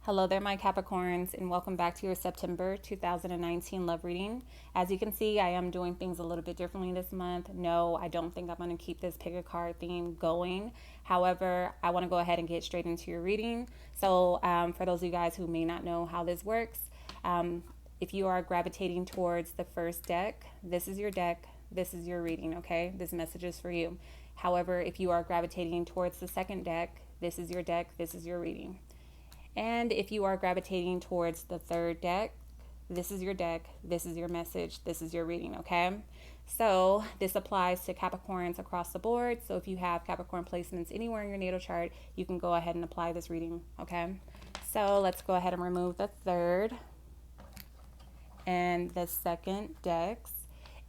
Hello there, my Capricorns, and welcome back to your September 2019 love reading. As you can see, I am doing things a little bit differently this month. No, I don't think I'm going to keep this pick a card theme going. However, I want to go ahead and get straight into your reading. So, for those of you guys who may not know how this works, if you are gravitating towards the first deck, this is your deck. This is your reading, okay? This message is for you. However, if you are gravitating towards the second deck, this is your deck. This is your reading. And if you are gravitating towards the third deck, this is your deck, this is your message, this is your reading, okay? So this applies to Capricorns across the board. So if you have Capricorn placements anywhere in your natal chart, you can go ahead and apply this reading, okay? So let's go ahead and remove the third and the second decks.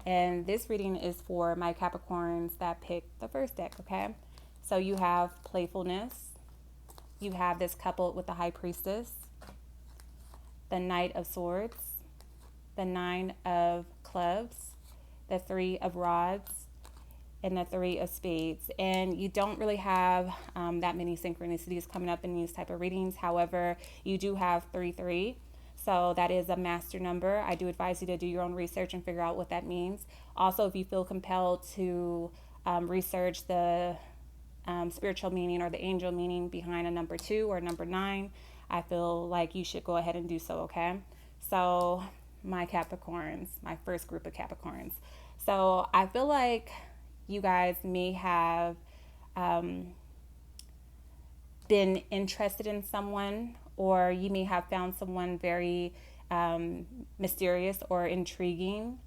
And this reading is for my Capricorns that picked the first deck, okay? So you have playfulness. You have this coupled with the High Priestess, the Knight of Swords, the Nine of Clubs, the Three of Rods, and the Three of Spades. And you don't really have that many synchronicities coming up in these type of readings. However, you do have 3-3. So that is a master number. I do advise you to do your own research and figure out what that means. Also, if you feel compelled to research the spiritual meaning or the angel meaning behind a number 2 or number 9, I feel like you should go ahead and do so, okay? So my Capricorns, my first group of Capricorns. So I feel like you guys may have been interested in someone, or you may have found someone very mysterious or intriguing.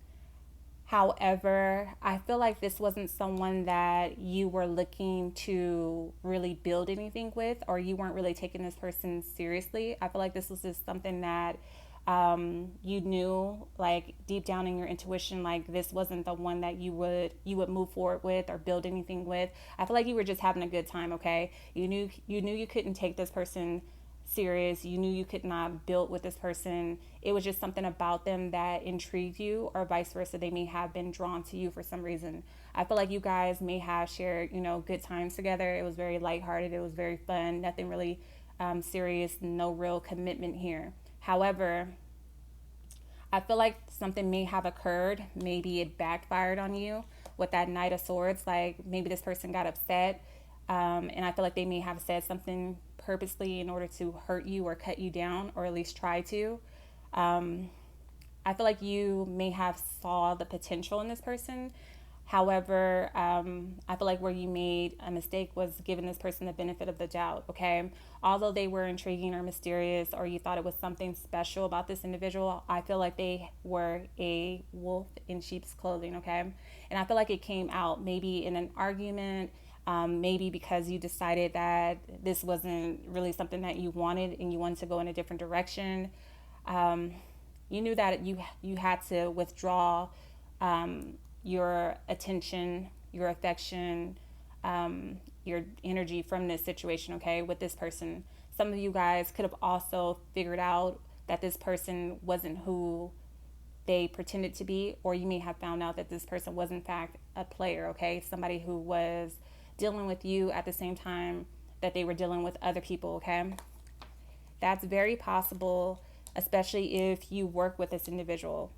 However, I feel like this wasn't someone that you were looking to really build anything with, or you weren't really taking this person seriously. I feel like this was just something that you knew, like deep down in your intuition, like this wasn't the one that you would move forward with or build anything with. I feel like you were just having a good time, okay? You knew you couldn't take this person serious. You knew you could not build with this person. It was just something about them that intrigued you, or vice versa. They may have been drawn to you for some reason. I feel like you guys may have shared, good times together. It was very lighthearted. It was very fun. Nothing really serious. No real commitment here. However, I feel like something may have occurred. Maybe it backfired on you with that Knight of Swords. Like maybe this person got upset. And I feel like they may have said something purposely in order to hurt you or cut you down, or at least try to. I feel like you may have saw the potential in this person. However, I feel like where you made a mistake was giving this person the benefit of the doubt, okay? Although they were intriguing or mysterious, or you thought it was something special about this individual, I feel like they were a wolf in sheep's clothing, okay? And I feel like it came out maybe in an argument, maybe because you decided that this wasn't really something that you wanted and you wanted to go in a different direction. You knew that you had to withdraw your attention, your affection, your energy from this situation, okay, with this person. Some of you guys could have also figured out that this person wasn't who they pretended to be, or you may have found out that this person was in fact a player, okay, somebody who was dealing with you at the same time that they were dealing with other people, okay? That's very possible, especially if you work with this individual.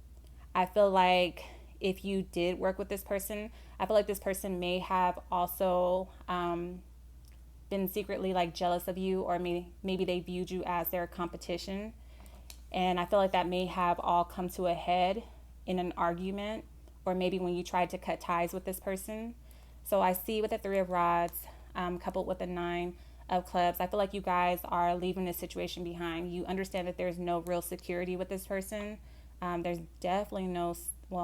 I feel like if you did work with this person, I feel like this person may have also been secretly like jealous of you, or maybe they viewed you as their competition. And I feel like that may have all come to a head in an argument, or maybe when you tried to cut ties with this person. So I see with the Three of Rods, coupled with the Nine of Clubs, I feel like you guys are leaving this situation behind. You understand that there's no real security with this person. There's definitely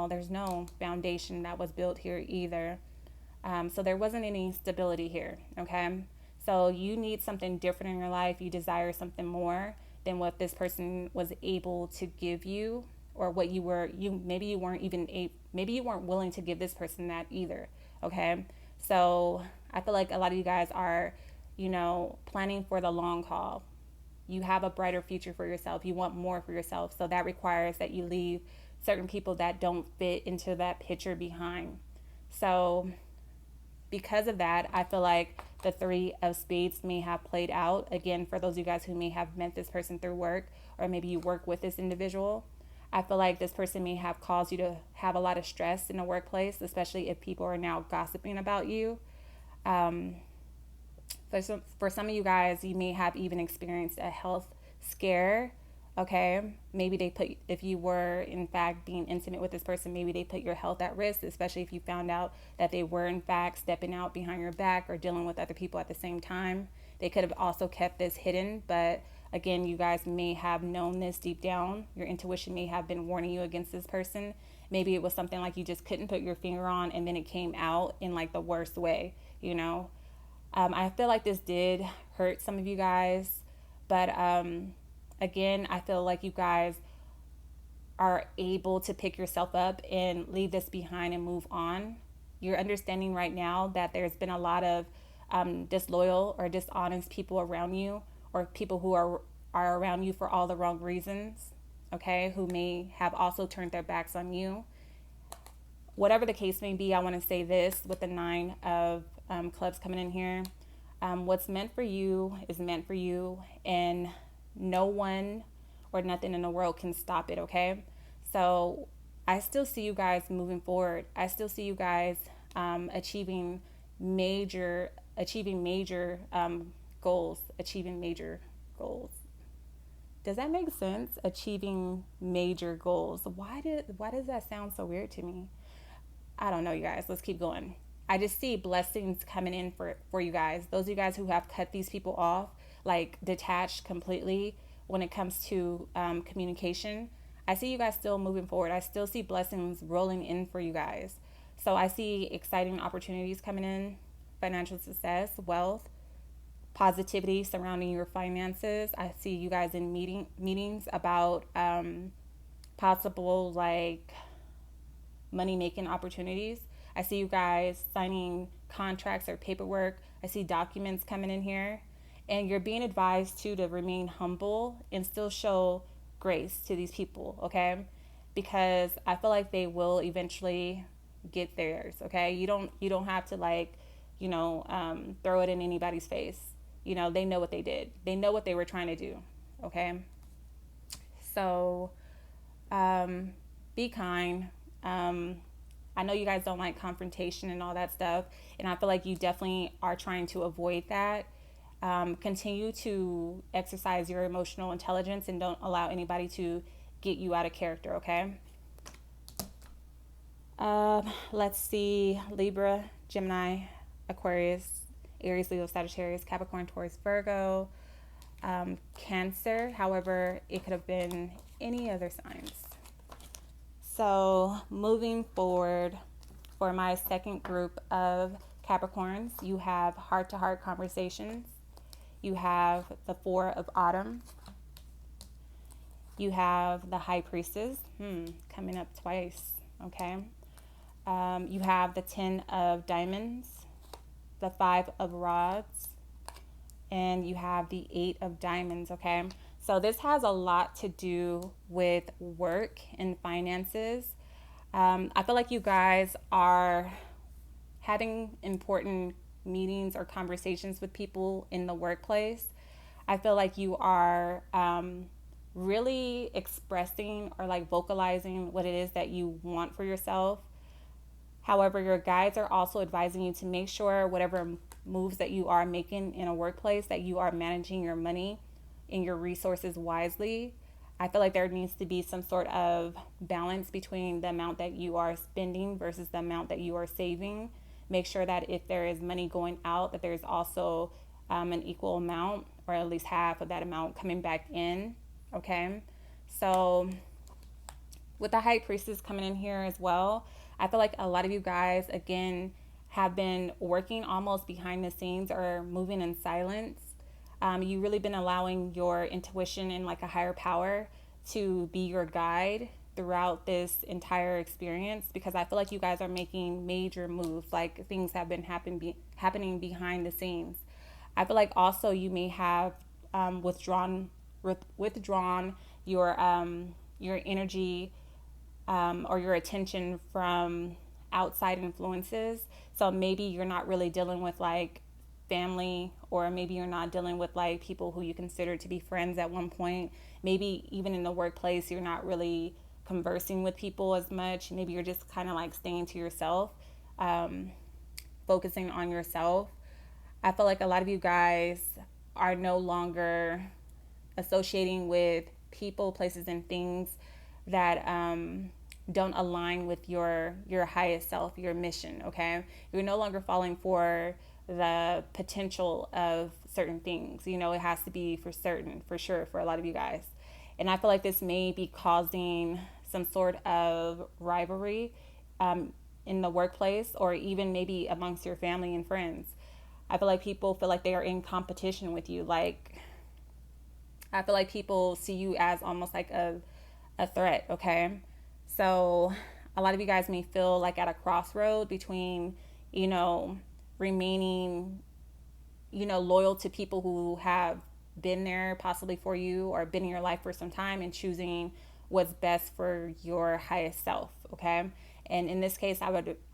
there's no foundation that was built here either. So there wasn't any stability here, okay? So you need something different in your life. You desire something more than what this person was able to give you, or what maybe you weren't willing to give this person that either, okay? So I feel like a lot of you guys are, planning for the long haul. You have a brighter future for yourself. You want more for yourself. So that requires that you leave certain people that don't fit into that picture behind. So because of that, I feel like the Three of Spades may have played out. Again, for those of you guys who may have met this person through work, or maybe you work with this individual, I feel like this person may have caused you to have a lot of stress in the workplace, especially if people are now gossiping about you. Um, for some of you guys, you may have even experienced a health scare. Okay, maybe they put, if you were in fact being intimate with this person, maybe they put your health at risk, especially if you found out that they were in fact stepping out behind your back or dealing with other people at the same time. They could have also kept this hidden, but again, you guys may have known this deep down. Your intuition may have been warning you against this person. Maybe it was something like you just couldn't put your finger on, and then it came out in like the worst way, you know. I feel like this did hurt some of you guys, but again, I feel like you guys are able to pick yourself up and leave this behind and move on. You're understanding right now that there's been a lot of disloyal or dishonest people around you, or people who are around you for all the wrong reasons, okay, who may have also turned their backs on you. Whatever the case may be, I want to say this with the Nine of Clubs coming in here. What's meant for you is meant for you, and no one or nothing in the world can stop it, okay? So I still see you guys moving forward. I still see you guys achieving major goals, achieving major goals. Does that make sense? Achieving major goals. Why does that sound so weird to me? I don't know, you guys. Let's keep going. I just see blessings coming in for you guys. Those of you guys who have cut these people off, like detached completely when it comes to communication, I see you guys still moving forward. I still see blessings rolling in for you guys. So I see exciting opportunities coming in, financial success, wealth, positivity surrounding your finances. I see you guys in meetings about possible like money making opportunities. I see you guys signing contracts or paperwork. I see documents coming in here, and you're being advised to remain humble and still show grace to these people, okay? Because I feel like they will eventually get theirs, okay? You don't have to like, throw it in anybody's face. They know what they did. They know what they were trying to do, okay? So be kind. I know you guys don't like confrontation and all that stuff, and I feel like you definitely are trying to avoid that. Continue to exercise your emotional intelligence and don't allow anybody to get you out of character, okay? Let's see. Libra, Gemini, Aquarius, Aries, Leo, Sagittarius, Capricorn, Taurus, Virgo, Cancer. However, it could have been any other signs. So moving forward, for my second group of Capricorns, you have heart-to-heart conversations. You have the Four of Autumn. You have the High Priestess, coming up twice, okay? You have the Ten of Diamonds, the Five of Rods, and you have the Eight of Diamonds, okay? So this has a lot to do with work and finances. I feel like you guys are having important meetings or conversations with people in the workplace. I feel like you are really expressing or like vocalizing what it is that you want for yourself. However, your guides are also advising you to make sure whatever moves that you are making in a workplace, that you are managing your money and your resources wisely. I feel like there needs to be some sort of balance between the amount that you are spending versus the amount that you are saving. Make sure that if there is money going out, that there's also an equal amount, or at least half of that amount coming back in, okay? So with the High Priestess coming in here as well, I feel like a lot of you guys, again, have been working almost behind the scenes or moving in silence. You've really been allowing your intuition and like a higher power to be your guide throughout this entire experience, because I feel like you guys are making major moves, like things have been happening behind the scenes. I feel like also you may have withdrawn your energy or your attention from outside influences. So maybe you're not really dealing with like family, or maybe you're not dealing with like people who you consider to be friends at one point. Maybe even in the workplace, you're not really conversing with people as much. Maybe you're just kind of like staying to yourself, um, focusing on yourself. I feel like a lot of you guys are no longer associating with people, places, and things that don't align with your highest self, your mission. Okay, you're no longer falling for the potential of certain things. You know, it has to be for certain, for sure, for a lot of you guys. And I feel like this may be causing some sort of rivalry in the workplace, or even maybe amongst your family and friends. I feel like people feel like they are in competition with you. Like, I feel like people see you as almost like a threat, okay? So a lot of you guys may feel like at a crossroad between, you know, remaining, you know, loyal to people who have been there possibly for you or been in your life for some time, and choosing what's best for your highest self, okay? And in this case, I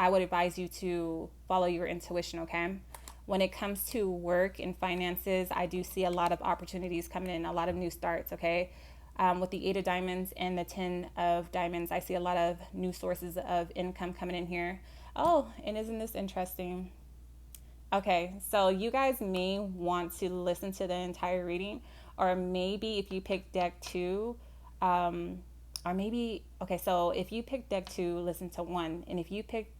would advise you to follow your intuition, okay? When it comes to work and finances, I do see a lot of opportunities coming in, a lot of new starts, okay? With the 8 of Diamonds and the 10 of Diamonds, I see a lot of new sources of income coming in here. Oh, and isn't this interesting? Okay, so you guys may want to listen to the entire reading, or maybe if you pick deck two, um, or maybe, okay, so if you pick deck two, listen to one, and if you pick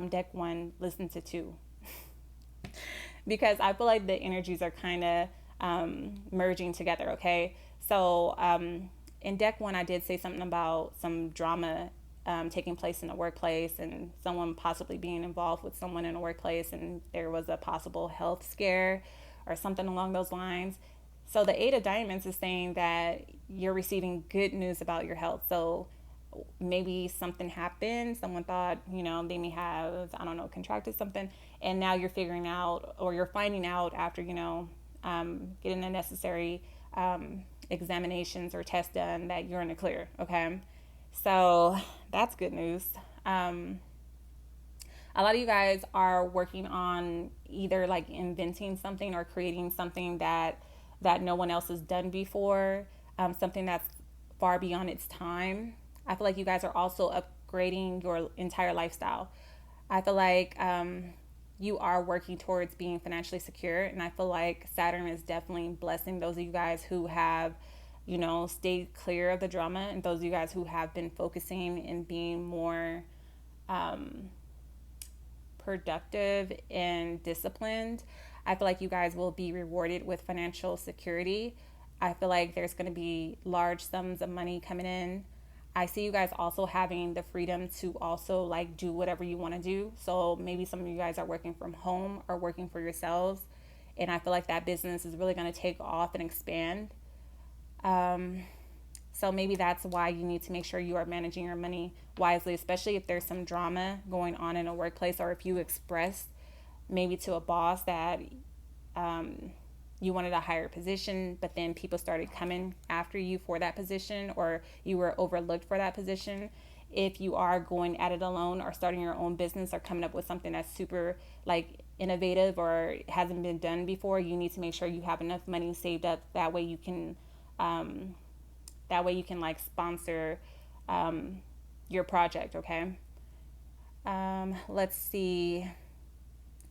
deck one, listen to two. Because I feel like the energies are kind of merging together, okay? So in deck one, I did say something about some drama taking place in the workplace, and someone possibly being involved with someone in a workplace, and there was a possible health scare or something along those lines. So the 8 of Diamonds is saying that you're receiving good news about your health. So maybe something happened, someone thought, you know, they may have, I don't know, contracted something, and now you're figuring out, or you're finding out after, you know, getting the necessary examinations or tests done, that you're in the clear, okay? So that's good news. A lot of you guys are working on either like inventing something or creating something that no one else has done before, something that's far beyond its time. I feel like you guys are also upgrading your entire lifestyle. I feel like you are working towards being financially secure, and I feel like Saturn is definitely blessing those of you guys who have, you know, stayed clear of the drama, and those of you guys who have been focusing and being more productive and disciplined. I feel like you guys will be rewarded with financial security. I feel like there's going to be large sums of money coming in. I see you guys also having the freedom to also like do whatever you want to do. So maybe some of you guys are working from home or working for yourselves, and I feel like that business is really going to take off and expand. So maybe that's why you need to make sure you are managing your money wisely, especially if there's some drama going on in a workplace, or if you express maybe to a boss that you wanted a higher position, but then people started coming after you for that position, or you were overlooked for that position. If you are going at it alone, or starting your own business, or coming up with something that's super like innovative or hasn't been done before, you need to make sure you have enough money saved up. That way you can like sponsor your project, okay? Let's see.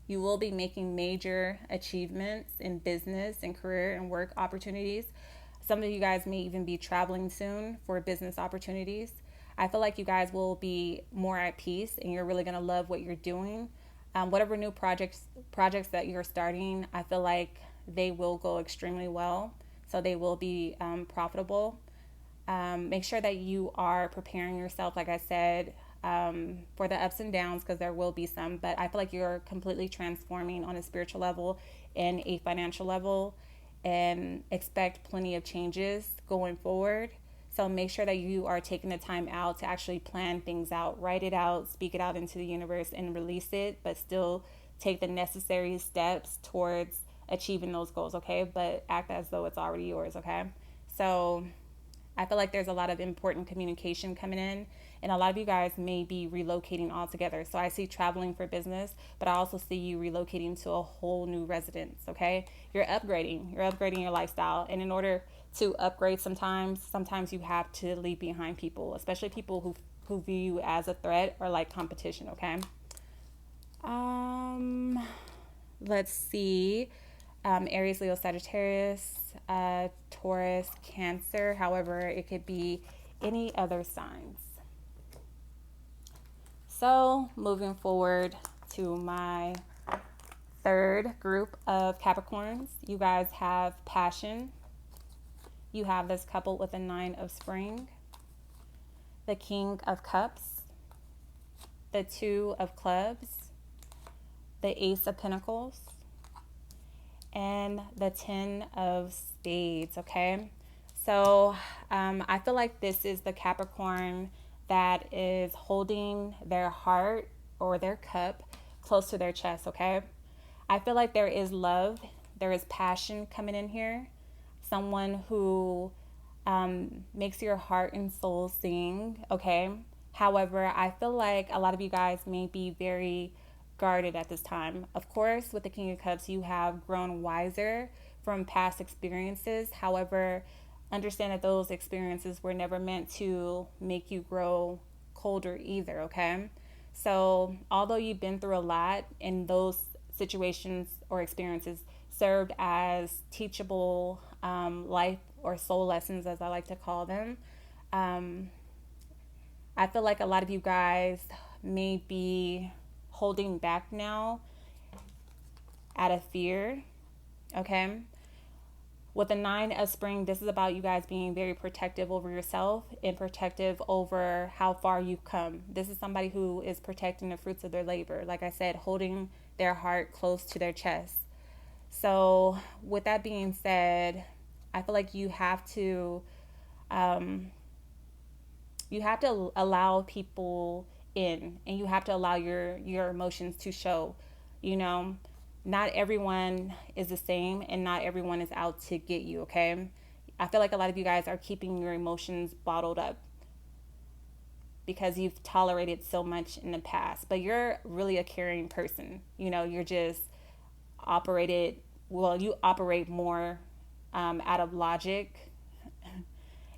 You will be making major achievements in business and career and work opportunities. Some of you guys may even be traveling soon for business opportunities. I feel like you guys will be more at peace, and you're really going to love what you're doing. Whatever new projects that you're starting, I feel like they will go extremely well. So they will be profitable. Make sure that you are preparing yourself, like I said, for the ups and downs, because there will be some, but I feel like you're completely transforming on a spiritual level and a financial level, and expect plenty of changes going forward. So make sure that you are taking the time out to actually plan things out, write it out, speak it out into the universe, and release it, but still take the necessary steps towards achieving those goals, okay? But act as though it's already yours, okay? So I feel like there's a lot of important communication coming in, and a lot of you guys may be relocating altogether. So I see traveling for business, but I also see you relocating to a whole new residence, okay? You're upgrading your lifestyle. And in order to upgrade, sometimes you have to leave behind people, especially people who view you as a threat or like competition, okay? Let's see. Aries, Leo, Sagittarius, Taurus, Cancer. However, it could be any other signs. So, moving forward to my third group of Capricorns, you guys have passion. You have this couple with a 9 of spring, the King of Cups, the 2 of clubs, the Ace of Pentacles, and the 10 of spades, okay? So I feel like this is the Capricorn that is holding their heart or their cup close to their chest, okay? I feel like there is love, there is passion coming in here. Someone who makes your heart and soul sing, okay? However, I feel like a lot of you guys may be very guarded at this time. Of course, with the King of Cups, you have grown wiser from past experiences. However, understand that those experiences were never meant to make you grow colder either, okay? So, although you've been through a lot, and those situations or experiences served as teachable life or soul lessons, as I like to call them, I feel like a lot of you guys may be holding back now out of fear, okay? With the 9 of spring, this is about you guys being very protective over yourself and protective over how far you've come. This is somebody who is protecting the fruits of their labor. Like I said, holding their heart close to their chest. So with that being said, I feel like you have to allow people in, and you have to allow your emotions to show. You know, not everyone is the same, and not everyone is out to get you, okay? I feel like a lot of you guys are keeping your emotions bottled up because you've tolerated so much in the past, but you're really a caring person. You know, you're just you operate more out of logic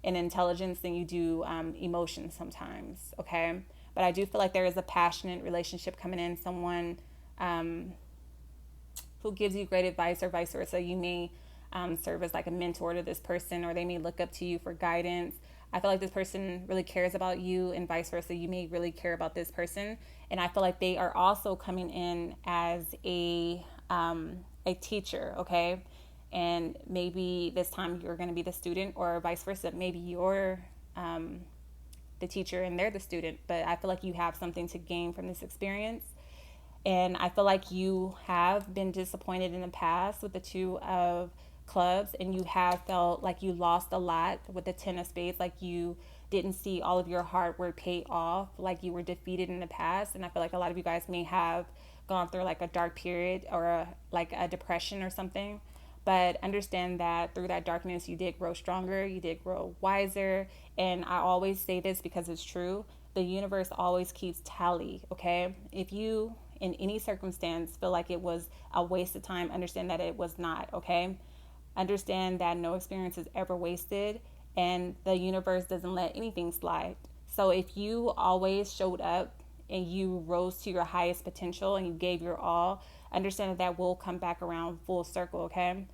and intelligence than you do emotion sometimes, okay? But I do feel like there is a passionate relationship coming in, someone who gives you great advice or vice versa. You may serve as like a mentor to this person, or they may look up to you for guidance. I feel like this person really cares about you, and vice versa. You may really care about this person. And I feel like they are also coming in as a teacher, okay? And maybe this time you're going to be the student, or vice versa. Maybe you're the teacher and they're the student, but I feel like you have something to gain from this experience. And I feel like you have been disappointed in the past with the 2 of clubs, and you have felt like you lost a lot with the 10 of spades, like you didn't see all of your hard work pay off, like you were defeated in the past. And I feel like a lot of you guys may have gone through like a dark period or like a depression or something. But understand that through that darkness, you did grow stronger, you did grow wiser. And I always say this because it's true. The universe always keeps tally, okay? If you, in any circumstance, feel like it was a waste of time, understand that it was not, okay? Understand that no experience is ever wasted, and the universe doesn't let anything slide. So if you always showed up and you rose to your highest potential and you gave your all, understand that that will come back around full circle, okay?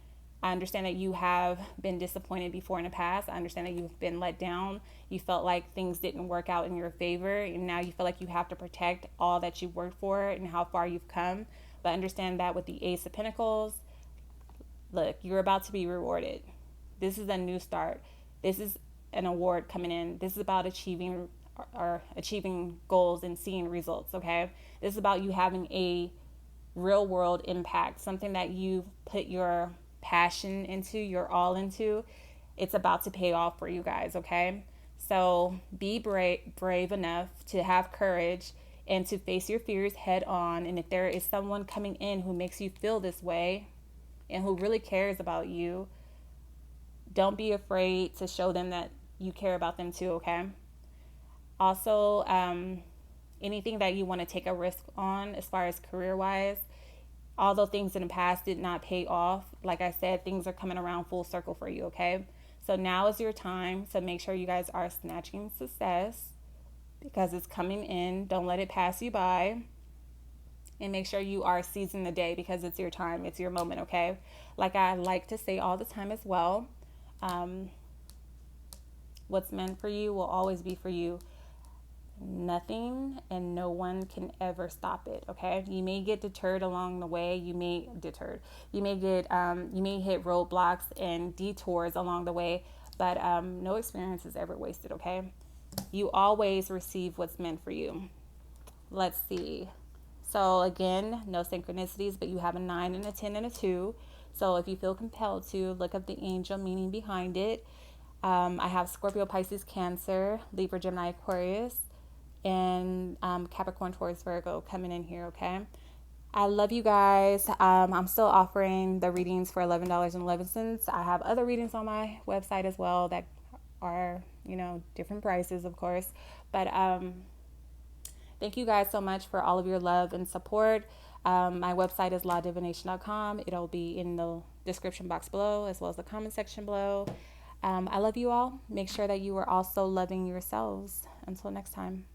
I understand that you have been disappointed before in the past. I understand that you've been let down. You felt like things didn't work out in your favor, and now you feel like you have to protect all that you've worked for and how far you've come. But understand that with the Ace of Pentacles, look, you're about to be rewarded. This is a new start. This is an award coming in. This is about achieving goals and seeing results, okay? This is about you having a real world impact, something that you've put your passion into, your all into. It's about to pay off for you guys, okay? So be brave enough to have courage and to face your fears head on. And if there is someone coming in who makes you feel this way and who really cares about you, don't be afraid to show them that you care about them too, okay? Also, anything that you want to take a risk on as far as career wise, although things in the past did not pay off, like I said, things are coming around full circle for you, okay? So now is your time. So make sure you guys are snatching success because it's coming in. Don't let it pass you by. And make sure you are seizing the day because it's your time, it's your moment, okay? Like I like to say all the time as well, um, what's meant for you will always be for you. Nothing and no one can ever stop it, okay? You may get deterred along the way. You may hit roadblocks and detours along the way, but no experience is ever wasted, okay? You always receive what's meant for you. Let's see. So again, no synchronicities, but you have a 9 and a 10 and a 2. So if you feel compelled to, look up the angel meaning behind it. I have Scorpio, Pisces, Cancer, Libra, Gemini, Aquarius, and Capricorn, Taurus, Virgo coming in here, okay? I love you guys. I'm still offering the readings for $11.11. I have other readings on my website as well that are, different prices, of course. But thank you guys so much for all of your love and support. My website is lawdivination.com. It'll be in the description box below as well as the comment section below. I love you all. Make sure that you are also loving yourselves. Until next time.